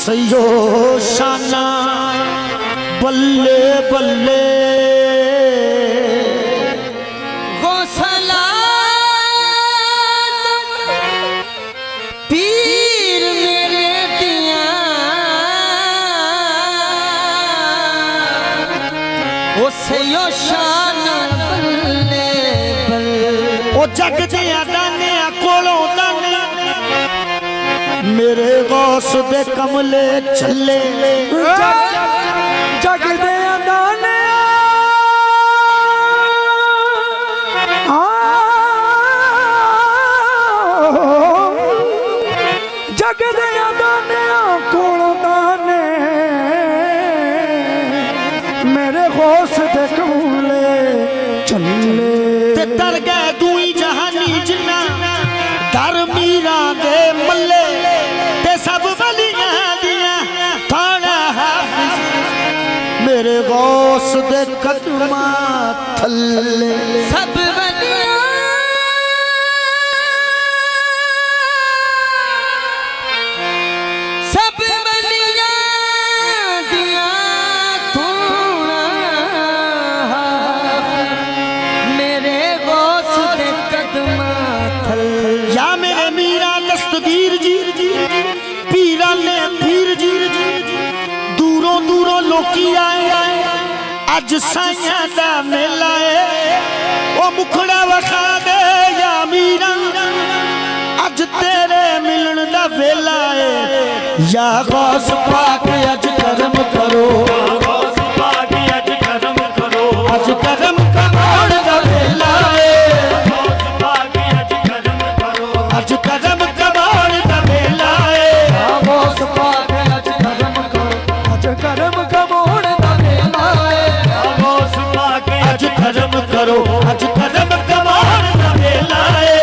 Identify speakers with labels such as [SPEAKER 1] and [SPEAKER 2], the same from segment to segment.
[SPEAKER 1] सयो शाना बल्ले बल्ले
[SPEAKER 2] गौसला पीर मेरे दिया ओ सयो शाना बल्ले बल्ले
[SPEAKER 1] ओ जग दिया दाने कोलों दाने मेरे गौस दे कमले चले
[SPEAKER 3] जग दे दाने जग दे दाने कोल दाने मेरे गौस दे कमले चले
[SPEAKER 1] ते तर गए दुई जहानी जिन्ना दर मीरा दे मल्ले ते सब बलियां दिया थाना हाफिज मेरे गौस दे कदमा थल्ले
[SPEAKER 2] सब बलिया सब बलिया दिया थोड़ा मेरे गौस दे कदमा थल
[SPEAKER 1] या मेरे मीरा दस्तगीर जी पीरा ने पीर जी दूरों दूरों लोकी आए अज साइया दा मेला है ओ मुखड़ा वखा दे या मीरा अज तेरे मिलन दा वेला है या गौस पाक अज करम करो गौस पाक अज करम करो अज करम कमाण दा वेला है गौस पाक अज करम करो अज करम कमाण दा वेला है
[SPEAKER 3] गौस पाक अज करम करो अज करम कमोड़ दा वेला है
[SPEAKER 1] गौस पाक अज करम करो अज करम कमाण दा वेला है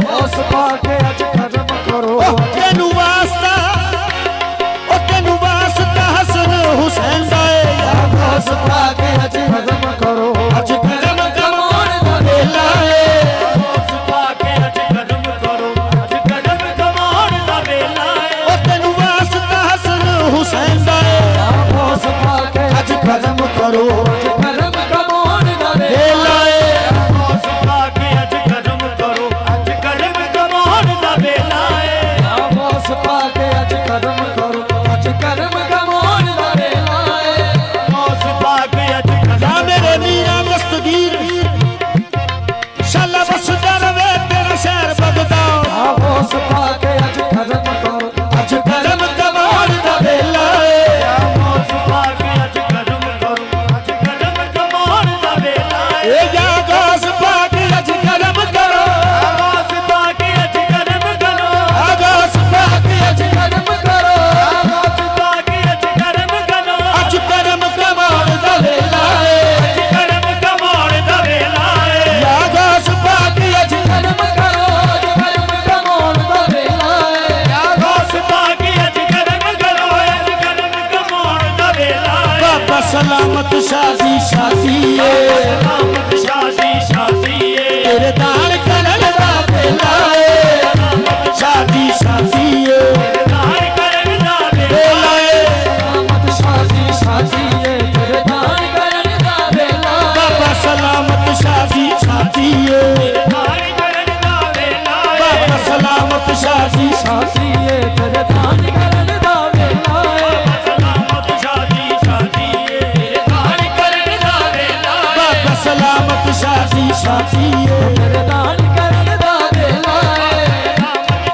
[SPEAKER 3] गौस पाक अज करम करो
[SPEAKER 1] तेनू वास्ता ओ तेनू वास्ता हसन हुसैन दा है
[SPEAKER 3] गौस पाक अज करम करो
[SPEAKER 1] अज करम कमाण दा वेला है गौस पाक अज करम करो अज करम कमाण दा वेला है ओ तेनू वास्ता हसन हुसैन दा है
[SPEAKER 3] गौस पाक
[SPEAKER 1] अज करम करो
[SPEAKER 3] करम कमोड़ दा
[SPEAKER 1] वेला है गौस पाक अज करम करो अज करम कमाण दा वेला है
[SPEAKER 3] गौस पाक अज करम करो अज करम कमोड़ दा वेला है
[SPEAKER 1] गौस पाक अज करम या मेरे मीरा दस्तगीर शाला बसदा रवे तेरा शहर बगदाद
[SPEAKER 3] गौस पाक अज करम करो
[SPEAKER 1] अज करम कमाण दा वेला है गौस पाक अज करम करो अज करम कमाण दा वेला है या गौस पाक अज करम करो गौस पाक अज करम करो गौस पाक अज करम करो गौस पाक अज करम करो अज करम कमाण दा वेला है अज करम कमाण दा वेला है या गौस पाक अज
[SPEAKER 3] करम करो अज करम कमोड़ दा वेला है
[SPEAKER 1] या गौस पाक अज करम करो अज करम कमाण दा वेला है बाबा सलामत शादी शादी सलामत शादी शादी तेरे दान करन दा वेला है शादी शादी तेरे दान करन दा वेला है
[SPEAKER 3] सलामत शादी शादी तेरे दान करन दा वेला
[SPEAKER 1] बाबा सलामत शादी शादी तेरे दान करन दा वेला बाबा सलामत शादी
[SPEAKER 3] शादी तेरे दान करन दा वेला
[SPEAKER 1] सलामत शादी शादी तेरे दान करन दा वेला बाबा सलामत शादी शादी
[SPEAKER 3] तेरे दान करन दा वेला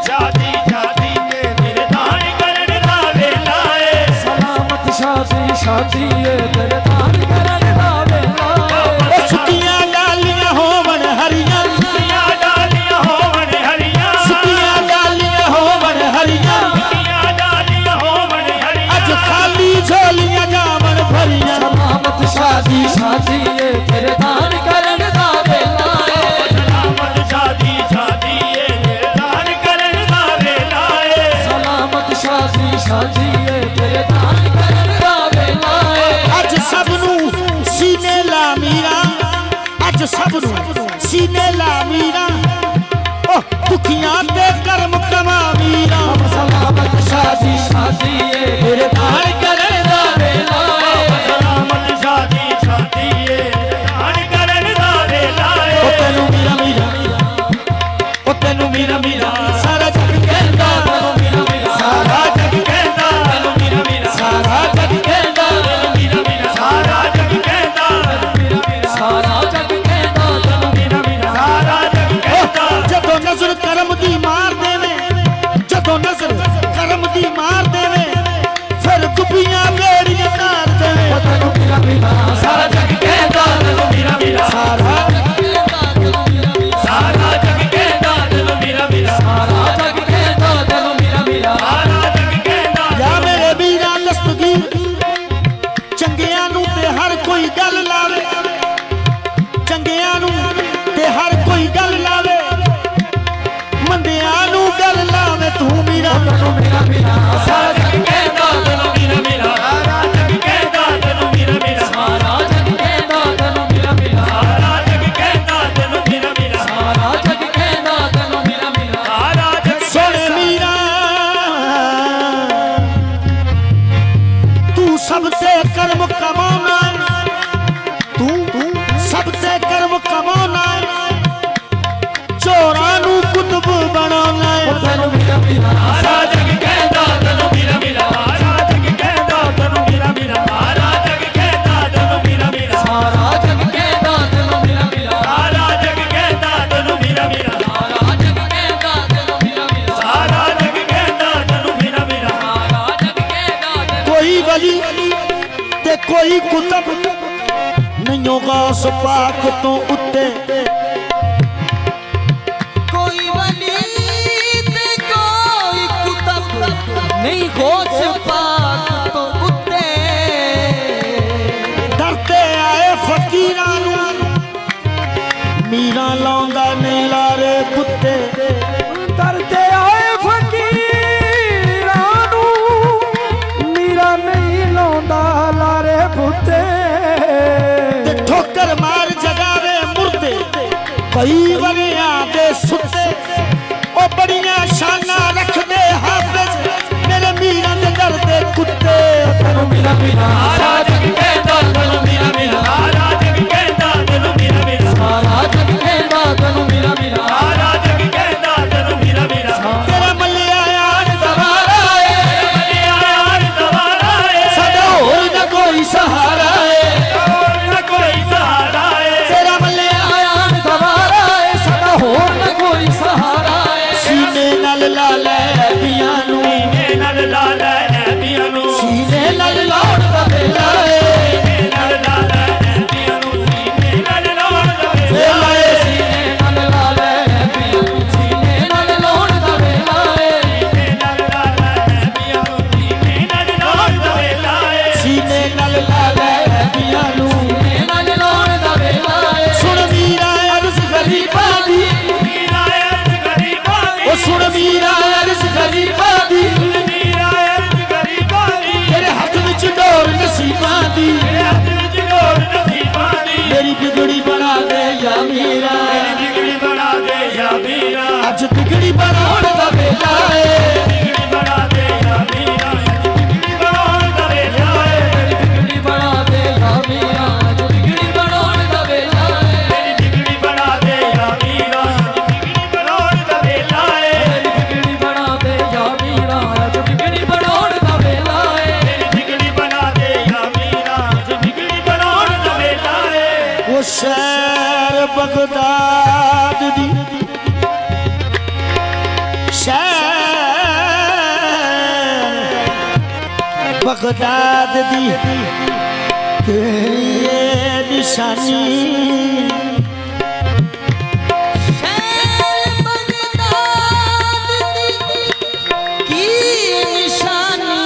[SPEAKER 1] शादी शादी तेरे दान करन दा वेला
[SPEAKER 3] सलामत शादी शादी तेरे दान करन दा वेला
[SPEAKER 1] सुखियां डालियां होवन हरियां सुखियां डालियां होवन हरियां सुखियां डालियां होवन हरियां सुखियां डालियां होवन हरियां अज खाली झोलियां जावन भरियां
[SPEAKER 3] सलामत शादी शादी तेरे दान करन दा वेला
[SPEAKER 1] सलामत शादी शादी तेरे दान करन दा वेला
[SPEAKER 3] सलामत शादी शादी तेरे दान करन दा वेला
[SPEAKER 1] अज सब नू सीने ला मीरा अज सब नू सीने ला मीरा ओ दुखियां ते कर्म कमा मीरा
[SPEAKER 3] सलामत शादी शादी ਤੈਨੂੰ ਮੀਰਾ ਮੀਰਾ ਸਾਰਾ ਜੱਗ ਕਹਿੰਦਾ ਤੈਨੂੰ ਮੀਰਾ ਮੀਰਾ
[SPEAKER 1] ਸਾਰਾ
[SPEAKER 3] ਸਾਰਾ ਜੱਗ ਕਹਿੰਦਾ ਤੈਨੂੰ ਮੀਰਾ ਮੀਰਾ ਸਾਰਾ ਜੱਗ ਕਹਿੰਦਾ ਤੈਨੂੰ ਮੀਰਾ ਮੀਰਾ ਸਾਰਾ ਜੱਗ ਕਹਿੰਦਾ
[SPEAKER 1] ਯਾ ਮੇਰੇ ਵੀਰਾਂ ਦਸਤਗੀਰ ਚੰਗਿਆਂ ਨੂੰ ਤੇ ਹਰ ਕੋਈ ਗੱਲ ਲਾਵੇ ਚੰਗਿਆਂ ਨੂੰ ਤੇ ਹਰ ਕੋਈ ਗੱਲ ਲਾਵੇ ਮੰਦਿਆਂ ਨੂੰ ਗੱਲ ਲਾਵੇ ਤੂੰ ਮੀਰਾ
[SPEAKER 3] ਤੈਨੂੰ ਮੀਰਾ ਮੀਰਾ ਸਾਰਾ ਜੱਗ ਕਹਿੰਦਾ ਤੈਨੂੰ ਮੀਰਾ ਮੀਰਾ ਸਾਰਾ ਜੱਗ ਕਹਿੰਦਾ ਤੈਨੂੰ ਮੀਰਾ ਮੀਰਾ ਸਾਰਾ ਜੱਗ ਕਹਿੰਦਾ ਤੈਨੂੰ ਮੀਰਾ ਮੀਰਾ ਸਾਰਾ ਜੱਗ ਕਹਿੰਦਾ ਤੈਨੂੰ ਮੀਰਾ ਮੀਰਾ ਸਾਰਾ ਜੱਗ ਕਹਿੰਦਾ ਤੈਨੂੰ ਮੀਰਾ ਮੀਰਾ ਸਾਰਾ ਜੱਗ
[SPEAKER 1] ਸੋਹਣੇ ਮੀਰਾ ਤੂੰ ਸਭ ਤੇ ਕਰਮ ਕਮਾਉਣਾ ਤੂੰ ਸਭ ਤੇ ਕਰਮ ਕਮਾਉਣਾ ਚੋਰਾਂ ਨੂੰ ਕੁਤਬ ਬਣਾਉਣਾ
[SPEAKER 3] ਤੈਨੂੰ ਮੀਰਾ ਮੀਰਾ ਸਾਰਾ ਜੱਗ ਕਹਿੰਦਾ ਤੈਨੂੰ ਮੀਰਾ ਮੀਰਾ ਸਾਰਾ ਜੱਗ ਕਹਿੰਦਾ ਤੈਨੂੰ ਮੀਰਾ ਮੀਰਾ ਸਾਰਾ ਜੱਗ ਕਹਿੰਦਾ ਤੈਨੂੰ ਮੀਰਾ ਮੀਰਾ ਸਾਰਾ ਜੱਗ ਕਹਿੰਦਾ ਤੈਨੂੰ ਮੀਰਾ ਮੀਰਾ ਸਾਰਾ ਜੱਗ ਕਹਿੰਦਾ ਤੈਨੂੰ ਮੀਰਾ ਮੀਰਾ ਸਾਰਾ ਜੱਗ ਕਹਿੰਦਾ ਤੈਨੂੰ ਮੀਰਾ ਮੀਰਾ ਸਾਰਾ ਜੱਗ ਕਹਿੰਦਾ ਤੈਨੂੰ ਮੀਰਾ ਮੀਰਾ ਸਾਰਾ ਜੱਗ ਕਹਿੰਦਾ
[SPEAKER 1] ਕੋਈ ਵਲੀ ਤੇ ਕੋਈ ਕੁਤਬ ਨਹੀਂਓ ਗੌਸ ਪਾਕ ਤੋਂ ਉੱਤੇ
[SPEAKER 2] ਕੋਈ ਵਲੀ ਤੇ ਕੋਈ ਕੁਤਬ ਨਹੀਂ ਗੌਸ ਪਾਕ ਤੋਂ ਉੱਤੇ
[SPEAKER 1] ਡਰਦੇ ਆਏ ਫਕੀਰਾਂ ਨੂੰ ਮੀਰਾ ਲਾਉਂਦਾ ਨਹੀਂ ਲਾਰੇ ਕੁੱਤੇ
[SPEAKER 3] ਡਰਦੇ ਆਏ ਫਕੀਰਾਂ ਨੂੰ ਮੀਰਾ ਨਹੀਂ ਲਾਉਂਦਾ ਲਾਰੇ ਪੁੱਤੇ
[SPEAKER 1] ਤੇ ਠੋਕਰ ਮਾਰ ਜਗਾਵੇ ਮੁਰਦੇ ਕਈ ਵਰਿਆਂ ਦੇ ਸੁੱਤੇ ਉਹ ਬੜੀਆਂ ਸ਼ਾਨਾਂ ਰੱਖਦੇ ਹਾਫਿਜ਼ ਮੇਰੇ ਮੀਰਾਂ ਦੇ ਡਰਦੇ ਕੁੱਤੇ
[SPEAKER 3] ਤੈਨੂੰ ਮੀਰਾ ਮੀਰਾ ਸਾਰਾ ਜੱਗ ਕਹਿੰਦਾ ਤੈਨੂੰ ਮੀਰਾ ਮੀਰਾ ਸਾਰਾ ਜੱਗ ਕਹਿੰਦਾ ਤੈਨੂੰ ਮੀਰਾ ਮੀਰਾ ਸਾਰਾ ਜੱਗ ਕਹਿੰਦਾ ਤੈਨੂੰ ਮੀਰਾ ਮੀਰਾ ਸਾਰਾ ਜੱਗ ਕਹਿੰਦਾ ਤੈਨੂੰ ਮੀਰਾ ਮੀਰਾ
[SPEAKER 1] ਤੇਰਾ ਮੱਲਿਆ ਆਣ
[SPEAKER 3] ਦਵਾਰਾ ਏ ਮੱਲਿਆ ਆਣ ਦਵਾਰਾ ਏ
[SPEAKER 1] ਸਾਡਾ ਹੋਰ ਨਾ ਕੋਈ ਸਹਾਰਾ ਏ
[SPEAKER 3] ਹੋਰ ਨਾ ਕੋਈ ਸਹਾਰਾ ਏ
[SPEAKER 1] ਤੇਰਾ ਮੱਲਿਆ
[SPEAKER 3] ਆਣ ਦਵਾਰਾ ਏ ਸਾਡਾ ਹੋਰ ਨਾ ਕੋਈ ਸਹਾਰਾ ਏ
[SPEAKER 1] ਸੀਨੇ ਨਾਲ ਲਾ ਲੈ ਪੀਆਂ ਨੂੰ
[SPEAKER 3] ਸੀਨੇ ਨਾਲ ਲਾ ਲੈ ਨਬੀਆਂ ਨੂੰ
[SPEAKER 1] ਸੀਨੇ ਨਾਲ ਲਾਉਣ ਦਾ ਵੇਲਾ ਏ
[SPEAKER 3] ਸੀਨੇ ਨਾਲ ਲਾ ਲੈ ਨਬੀਆਂ ਨੂੰ ਸੀਨੇ ਨਾਲ ਲਾਉਣ ਦਾ ਵੇਲਾ ਏ ਸੀਨੇ ਨਾਲ ਲਾ ਲੈ ਨਬੀਆਂ ਨੂੰ ਸੀਨੇ ਨਾਲ ਲਾਉਣ ਦਾ ਵੇਲਾ ਏ ਸੀਨੇ ਨਾਲ ਲਾ ਲੈ ਨਬੀਆਂ ਨੂੰ ਸੀਨੇ ਨਾਲ ਲਾਉਣ ਦਾ ਵੇਲਾ ਏ
[SPEAKER 1] ਸੀਨੇ ਨਾਲ ਲਾ ਲੈ ਪੀਆਂ ਨੂੰ
[SPEAKER 3] ਸੀਨੇ ਨਾਲ ਲਾਉਣ ਦਾ ਵੇਲਾ ਏ
[SPEAKER 1] ਸੁਣ ਮੀਰਾ ਅਰਜ਼ ਗਰੀਬਾਂ ਦੀ
[SPEAKER 3] ਮੀਰਾ ਅਰਜ਼ ਗਰੀਬਾਂ ਦੀ
[SPEAKER 1] ਉਹ ਸੁਣ ਮੀਰਾ ਅਰਜ਼ ਗਰੀਬਾਂ ਦੀ
[SPEAKER 3] ਮੀਰਾ ਅਰਜ਼ ਗਰੀਬਾਂ ਦੀ
[SPEAKER 1] ਤੇਰੇ ਹੱਥ ਵਿੱਚ ਡੋਰ ਨਸੀਬਾਂ ਦੀ
[SPEAKER 3] ਮੇਰੇ ਹੱਥ ਵਿੱਚ ਲੋੜ ਨਸੀਬਾਂ ਦੀ
[SPEAKER 1] ਮੇਰੀ ਬਿਗੜੀ ਬਣਾ ਦੇ ਯਾ ਮੀਰਾ
[SPEAKER 3] ਬਿਗੜੀ ਬਣਾ ਦੇ ਯਾ ਮੀਰਾ
[SPEAKER 1] ਅੱਜ ਬਿਗੜੀ ਬਣਾਉਣ ਦਾ ਵੇਲਾ ਏ
[SPEAKER 3] ਬਿਗੜੀ ਬਣਾ ਦੇ ਯਾ ਮੀਰਾ ਬਿਗੜੀ ਬਣਾਉਣ ਦਾ ਵੇਲਾ ਏ ਬਿਗੜੀ ਬਣਾ ਦੇ ਯਾ ਮੀਰਾ ਬਿਗੜੀ ਬਣਾਉਣ ਦਾ ਵੇਲਾ ਏ ਬਿਗੜੀ ਬਣਾ ਦੇ ਯਾ ਮੀਰਾ ਬਿਗੜੀ ਬਣਾਉਣ ਦਾ ਵੇਲਾ ਏ ਬਿਗੜੀ ਬਣਾ ਦੇ ਯਾ ਮੀਰਾ ਬਿਗੜੀ ਬਣਾਉਣ ਦਾ ਵੇਲਾ ਏ ਬਿਗੜੀ ਬਣਾ ਦੇ ਯਾ ਮੀਰਾ ਬਿਗੜੀ ਬਣਾਉਣ ਦਾ ਵੇਲਾ ਏ
[SPEAKER 1] ਉਹ ਸ਼ਹਿਰ ਬਗਦਾਦ ਦੀ ਸ਼ਹਿਰ ਬਗਦਾਦ ਦੀ ਇਹ ਨਿਸ਼ਾਨੀ
[SPEAKER 2] ਸ਼ਹਿਰ ਬਗਦਾਦ ਦੀ ਕੀ ਨਿਸ਼ਾਨੀ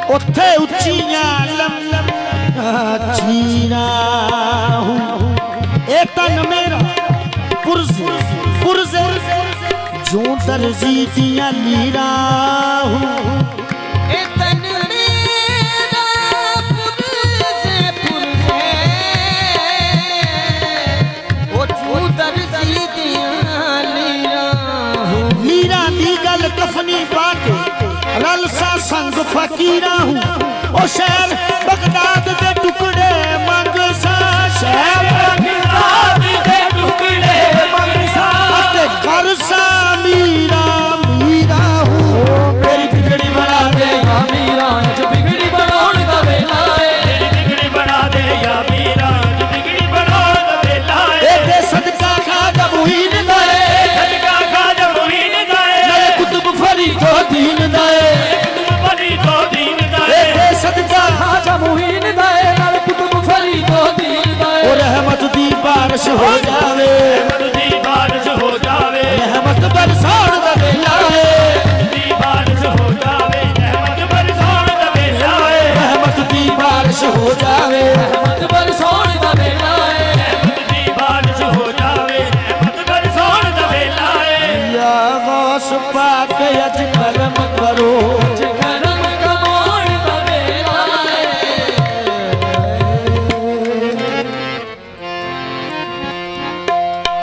[SPEAKER 1] ਉੱਥੇ ਉੱਚੀਆਂ ਚੀਨਾ ਇਹ ਤਨ ਮੇਰਾ ਪੁਰਜ਼ ਪੁਰਜ਼ ਜੋ ਦਰਜੀ ਦੀਆਂ ਲੀਰਾਂ
[SPEAKER 2] ਇਹ ਤਨ ਮੇਰਾ ਪੁਰਜ਼ੇ ਪੁਰਜ਼ੇ ਉਹ ਜੂ ਦਰਜੀ ਦੀਆਂ ਲੀਰਾਂ
[SPEAKER 1] ਲੀਰਾਂ ਦੀ ਗੱਲ ਕਫਨੀ ਪਾ ਕੇ ਰਲਸਾ ਸੰਗ ਫਕੀਰਾਂ ਹੂੰ ਉਹ ਸ਼ਹਿਰ ਬਗਦਾਦ ਦੇ ਟੁਕੜੇ ਮੰਗ ਸਾ ਸ਼ਹਿਰ
[SPEAKER 3] ਬਗਦਾਦ ਦੇ ਟੁਕੜੇ ਮੰਗ ਸਾ
[SPEAKER 1] ਅਤੇ ਕਰ ਸਾ ਮੀਰਾ ਮੀਰਾ ਹੂੰ ਮੇਰੀ ਬਿਗੜੀ ਬਣਾ ਦੇ
[SPEAKER 3] ਯਾ ਮੀਰਾ ਅੱਜ ਬਿਗੜੀ ਬਣਾਉਣ ਦਾ ਵੇਲਾ ਏ ਬਿਗੜੀ ਬਣਾ ਦੇ ਯਾ ਮੀਰਾ ਅੱਜ ਬਿਗੜੀ ਬਣਾਉਣ ਦਾ ਵੇਲਾ ਏ
[SPEAKER 1] ਇਹਦੇ ਸਦਕਾ ਖਾਜਾ ਮੁਹੀਨ ਦਾ ਏ
[SPEAKER 3] ਸਦਕਾ ਖਾਜਾ ਮੁਹੀਨ ਦਾ ਏ
[SPEAKER 1] ਨਾਲੇ ਕੁਤਬ ਫਰੀਦੋ ਦੀਨ ਦਾ ਏ
[SPEAKER 3] ਕੁਤਬ ਫਰੀਦੋ ਦੀਨ
[SPEAKER 1] ਹੋ ਜਾਵੇ
[SPEAKER 3] ਰਹਿਮਤ ਦੀ ਬਾਰਿਸ਼ ਹੋ ਜਾਵੇ
[SPEAKER 1] ਰਹਿਮਤ ਬਰਸਾਉਣ ਦਾ ਵੇਲਾ ਏ
[SPEAKER 3] ਦੀ ਬਾਰਿਸ਼ ਹੋ ਜਾਵੇ ਰਹਿਮਤ ਬਰਸਾਉਣ ਦਾ ਵੇਲਾ ਏ
[SPEAKER 1] ਰਹਿਮਤ ਦੀ ਬਾਰਿਸ਼ ਹੋ ਜਾਵੇ
[SPEAKER 2] ਰਹਿਮਤ ਬਰਸਾਉਣ ਦਾ ਵੇਲਾ ਏ
[SPEAKER 3] ਰਹਿਮਤ ਦੀ ਬਾਰਿਸ਼ ਹੋ ਜਾਵੇ ਰਹਿਮਤ ਬਰਸਾਉਣ ਦਾ ਵੇਲਾ ਏ
[SPEAKER 1] ਯਾ ਗੌਸ ਪਾਕ ਅਜ ਕਰਮ ਕਰੋ